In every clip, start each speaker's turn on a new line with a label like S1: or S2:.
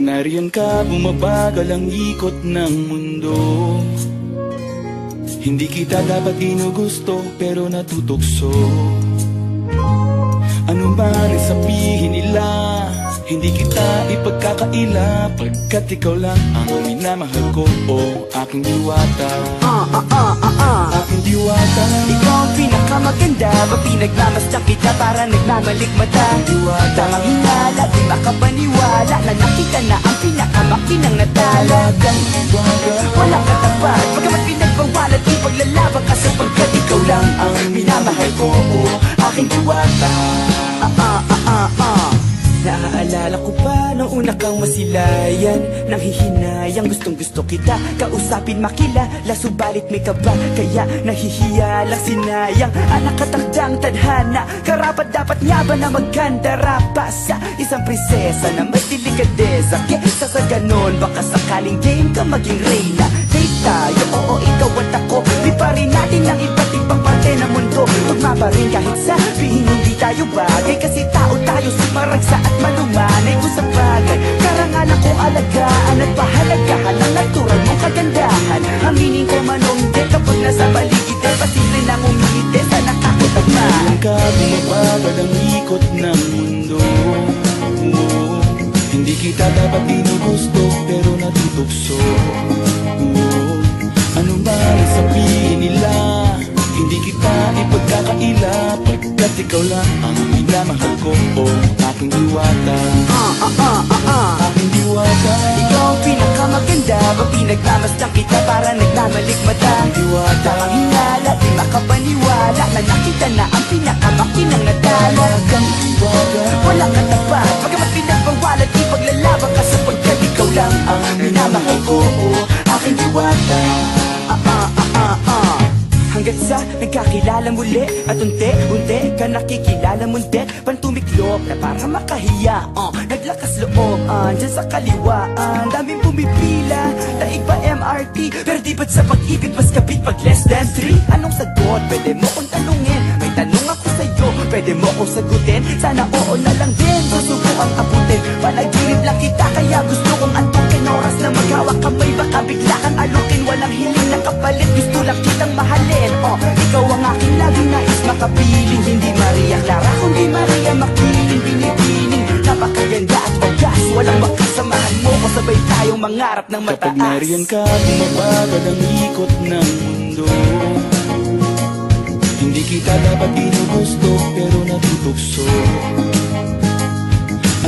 S1: nariyan ka, bumabagal ang ikot ng mundo. Hindi kita dapat ginugusto, pero natutukso. Ano man ang sabihin nila, hindi kita ipagkakaila, pagkat ikaw lang ang minamahal ko, o aking diwata. Aking diwata.
S2: Ikaw ang pinakamaganda, mapinagmamasdan kita para nagmamalikmata.
S1: Diwata.
S2: Tamang hinala, di makapaniwala na nakita na ang pinakamakinang natala.
S1: Talagang diwata.
S2: Walang katapat, pagkamat pinagbawalan, ipaglalaban ka sapagkat ikaw lang ang minamahal ko, o aking diwata. Naaalala ko pa nung una kang masilayan, nang hihinayang gustong gusto kita kausapin, makilala, subalit may kaba, kaya nahihiya lang, sinayang ang nakatagdang tadhana. Karapat dapat nga ba na magkandara pa sa isang prinsesa na may delikadeza? Kesa sa ganon, baka sakaling game ka maging reyna. Date tayo, oo, ikaw at ako, liparin natin ang iba't ibang parte ng mundo. Tugma pa rin kahit sabihin hindi tayo bagay, kasi tao tayo, sumaragsa at malumanay ko sa bagay. Karangalan ko alagaan at pahalagahan ang natural mong kagandahan. Aminin ko man o hindi, kapag nasa paligid ay pasimple nang umingiti sa nakakutagma.
S1: Nariyan ka, bumabagal ang ikot ng mundo. Hindi kita dapat ginugusto, pero natutukso. Ano man ang sabihin nila, hindi kita ipagkakaila, pagkat ikaw lang ang minamahal ko, o aking diwata. Aking diwata.
S2: Ikaw ang pinakamaganda, mapinagmamasdan kita para nagmamalikmata.
S1: Diwata.
S2: Tamang hinala, di makapaniwala na nakita na ang pinakamakinang natala.
S1: Talagang diwata.
S2: Walang katapat, pagkamat pinagbawalan, ipaglalaban ka sapagkat ikaw lang ang minamahal ko, o aking diwata. Hanggat sa nagkakilala muli at unti-unti ka nakikilala munti, pantumiklop na para makahiya, naglakas loob, dyan sa kaliwaan, daming pumipila, daig pa MRT, pero di ba't sa pag-ibig mas kapit pag less than 3? Anong sagot? Pwede mo kong tanungin, may tanong ako sa'yo, pwede mo kong sagutin, sana oo na lang din, susubukang abutin. Panaginip lang kita kaya gusto kong antukin, oras na maghawak kamay baka bigla kang alukin. Walang hiling na kapalit, gusto lang kitang mahalin. Ikaw ang aking laging nais makapiling, hindi Maria Clara kundi Maria Makiling. Binibining, napakaganda at wagas, walang makasamahan mo ko, sabay tayong mangarap ng mataas.
S1: Kapag nariyan ka, bumabagal ang ikot ng mundo. Hindi kita dapat ginugusto, pero natutukso.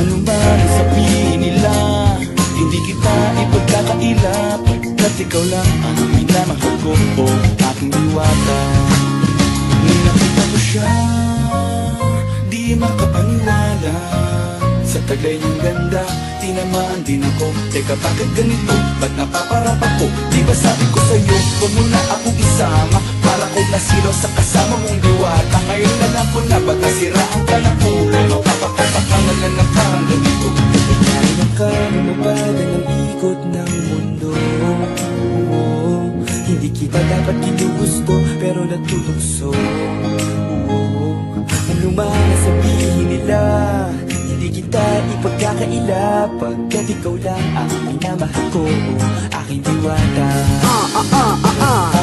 S1: Ano man ang sabihin nila, hindi kita ipagkakaila, pagkat ikaw lang ang minamahal ko, o aking diwata. Nung nakita ko siya, di makapaniwala, sa taglay niyang ganda, tinamaan din ako. Teka, bakit ganito? Ba't napaparap ako? Di ba sabi ko sa'yo, huwag mo na akong isama, para kong nasilo sa kasama mong diwata. Ngayon na lang ko na, baka siraan ka ng ulo, mapapakapakangan na ng parang ganito.
S2: Nariyan ka, bumabagal ang ikot ng mundo. Hindi kita dapat ginugusto, pero natutukso. Ano man ang sabihin nila, hindi kita ipagkakaila, pagkat ikaw lang ang minamahal ko, aking diwata.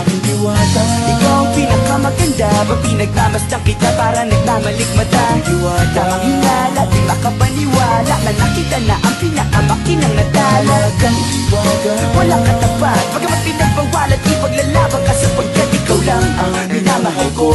S1: Aking diwata.
S2: Ikaw ang pinakamaganda, mapinagmamasdan kita para nagmamalikmata.
S1: Diwata.
S2: Tamang hinala, di makapaniwala na nakita na ang pinakamakinang natala.
S1: Talagang diwata.
S2: Walang katapat, pagkamat pinagbawalan, ipaglalaban ka sapagkat ikaw lang ang minamahal ko,